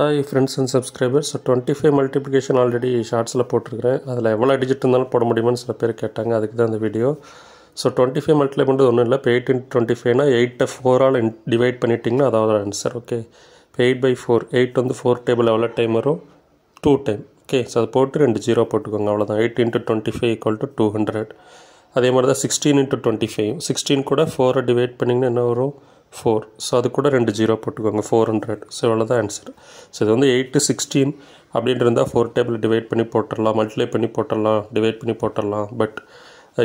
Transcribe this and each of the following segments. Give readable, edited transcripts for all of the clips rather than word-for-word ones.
Hi friends and subscribers. So 25 multiplication already shorts la போட்டுருக்கேன். அதில் எவ்வளோ டிஜிட் இருந்தாலும் போட முடியுமான்னு சில பேர் கேட்டாங்க. அதுக்கு தான் இந்த வீடியோ. ஸோ 25 மல்டிப்ளை பண்ணுறது ஒன்றும் இல்லை. இப்போ 8 into 25னா 8 4 ஆல் டிவைட் பண்ணிட்டிங்கன்னா அதாவது ஆன்சர். ஓகே, இப்போ 8/4 8 வந்து 4 டேபிள் எவ்வளோ டைம் வரும்? 2 டைம். ஓகே, ஸோ அதை போட்டு 2 0 போட்டுக்கோங்க, அவ்வளோதான். 8 into 25 = 200. அதே மாதிரி தான் 16 into 25 16 கூட 4 டிவைட் பண்ணிங்கன்னா என்ன வரும்? 4. ஸோ அது கூட 2 0 போட்டுக்கோங்க, 400. ஸோ இவ்வளோ தான் ஆன்சர். ஸோ இது வந்து 8 to 16 அப்படின்ட்டு இருந்தால் 4 டேபிள் டிவைட் பண்ணி போட்டுடலாம், மல்டிப்ளை பண்ணி போட்டுடலாம், டிவைட் பண்ணி போட்டுடலாம். பட்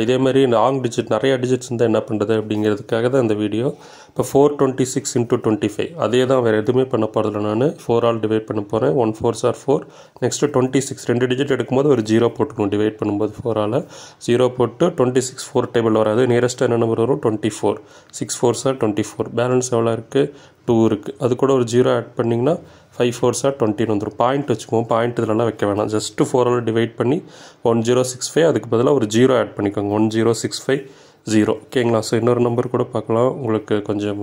இதே மாதிரி லாங் டிஜிட் நிறையா டிஜிட்ஸ் இருந்தால் என்ன பண்ணுறது அப்படிங்கிறதுக்காக தான் இந்த வீடியோ. இப்போ 426 into 25 அதே தான், வேறு எதுவுமே பண்ண போகிறதில்ல. நான் 4 ஆல் டிவைட் பண்ண போகிறேன். 1 4s are 4. நெக்ஸ்ட்டு 26 2 டிஜிட் எடுக்கும்போது ஒரு 0 போட்டுக்கணும், டிவைட் பண்ணும்போது 4 ஆல் 0 போட்டு 26 4 டேபிள் வராது. நியரஸ்ட்டாக என்ன நம்பர் வரும்? 24. 6 4s are 24. பேலன்ஸ் எவ்வளோ இருக்குது? 2 இருக்குது. அது கூட ஒரு 0 ஆட் பண்ணிங்கன்னா 5 4s are 20 வந்துடும். பாயிண்ட் வச்சுக்குவோம், பாயிண்ட் இதெல்லாம் வைக்க வேணாம். ஜஸ்ட்டு 4 ஆல் டிவைட் பண்ணி 1065 அதுக்கு பதிலாக ஒரு 0 ஆட் பண்ணிக்கோங்க, 1065 0. ஓகேங்களா? ஸோ இன்னொரு நம்பர் கூட பார்க்கலாம், உங்களுக்கு கொஞ்சம்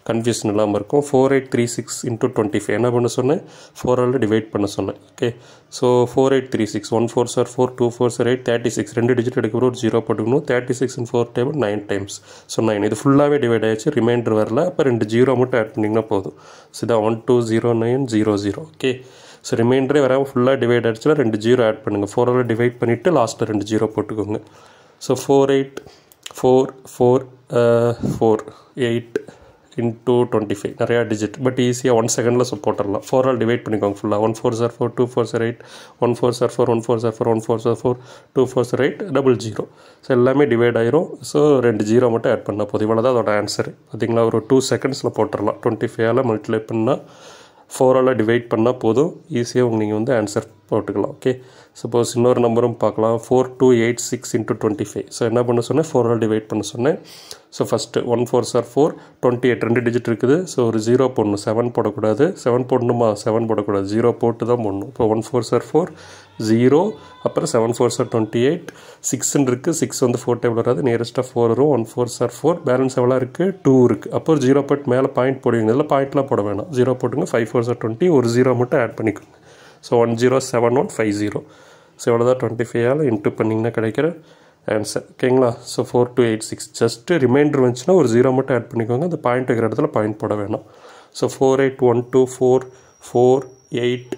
கன்ஃபியூஷன் இல்லாமல் இருக்கும். 4836 into 25 என்ன பண்ண சொன்னேன்? 4 ஆல் டிவைட் பண்ண சொன்னேன். Okay, so 4836 1 4s are 4 2 4s are 8 36 2 digit எடுக்கிற ஒரு 0 போட்டுக்கணும். 36 in 4 டேபிள் 9 டைம்ஸ். ஸோ 9 இது ஃபுல்லாகவே டிவைட் ஆகிடுச்சு, ரிமைண்டர் வரல. அப்போ 2 0 மட்டும் ஆட் பண்ணிங்கன்னா போதும். ஸோ இதான் 120900. ஓகே, ஸோ ரிமைண்டரே வராமல் ஃபுல்லாக டிவைட் ஆகிடுச்சுன்னா 2 0 ஆட் பண்ணுங்கள். 4 ஆல் டிவைட் பண்ணிவிட்டு லாஸ்ட்டில் 2 0 போட்டுக்கோங்க. ஸோ 8 into 25 நிறையா டிஜிட், பட் ஈஸியாக 1 செகண்டில் போட்டுடலாம். 4 ஆல் டிவைட் பண்ணிக்கோங்க ஃபுல்லாக. 1 4s are 4 2 4s are 8 1 4s are 4 1 4s are 4 1 4s are 4 2 4s are 8 00. So எல்லாமே டிவைட் ஆயிரும். ஸோ 2 0 மட்டும் ஆட் பண்ணால் போதும். இவ்வளோ தான் அதோட ஆன்சர். பார்த்தீங்களா? ஒரு 2 செகண்ட்ஸில் போட்டுடலாம். 25 ஆல் மல்டிப்ளை பண்ணால் 4 ஆல் டிவைட் பண்ணால் போதும். ஈஸியாக நீங்கள் வந்து ஆன்சர் போட்டுக்கலாம். ஓகே, சப்போஸ் இன்னொரு நம்பரும் பார்க்கலாம். 4286 into 25. ஸோ என்ன பண்ண சொன்னேன்? 4 ஆல் டிவைட் பண்ண சொன்னேன். So first 1 4s are 4 28 2 digit இருக்குது. ஸோ ஒரு 0 போடணும், 7 போடக்கூடாது. 7 போடணுமா? 7 போடக்கூடாது, 0 போட்டு தான் போடணும். இப்போ 1 4s are 4 0, அப்புறம் 7 4s are 28 6 இருக்குது. 6 வந்து 4 டேபிள் வராது, நியரஸ்ட்டாக 4 வரும். 1 4s are 4 பேலன்ஸ் எவ்வளோ இருக்குது? 2 இருக்குது. அப்போ ஒரு 0 போட்டு மேலே பாயிண்ட் போடுவீங்க. இதில் பாயிண்ட்லாம் போட வேணாம், 0 போட்டுங்க. 5 4s are 20 ஒரு 0 மட்டும் ஆட் பண்ணிக்கோங்க. ஸோ 107150. ஸோ எவ்வளோ தான் 25 ஆல் இன்ட்டு பண்ணிங்கன்னா கிடைக்கிற ஆன்சர். ஓகேங்களா? ஸோ 4286 ஜஸ்ட்டு ரிமைண்டர் வந்துச்சுன்னா ஒரு 0 மட்டும் ஆட் பண்ணிக்கோங்க. அந்த பாயிண்ட் வைக்கிற இடத்துல பாயிண்ட் போட வேணாம். So 4812448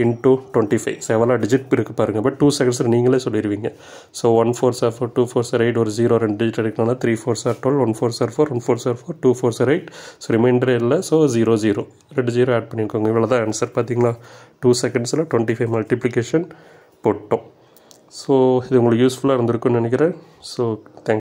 into 25. ஸோ எவ்வளோ டிஜிட் இருக்குது பாருங்கள். பட் 2 செகண்ட்ஸில் நீங்களே சொல்லிடுவீங்க. So 1 4s are 4 2 4s are 8 ஒரு 0 2 டிஜிட் எடுக்கணும்னா 3 4s are 12 1 4s are 4 1 4s are 4 2 4s are 8. So remainder இல்லை. ஸோ 0 0 2 0 ஆட் பண்ணிக்கோங்க. இவ்வளோ தான் ஆன்சர். பார்த்தீங்களா? 2 செகண்ட்ஸில் 25 மல்டிப்ளிகேஷன் போட்டோம். ஸோ இது உங்களுக்கு யூஸ்ஃபுல்லாக இருந்திருக்குன்னு நினைக்கிறேன். So thanks.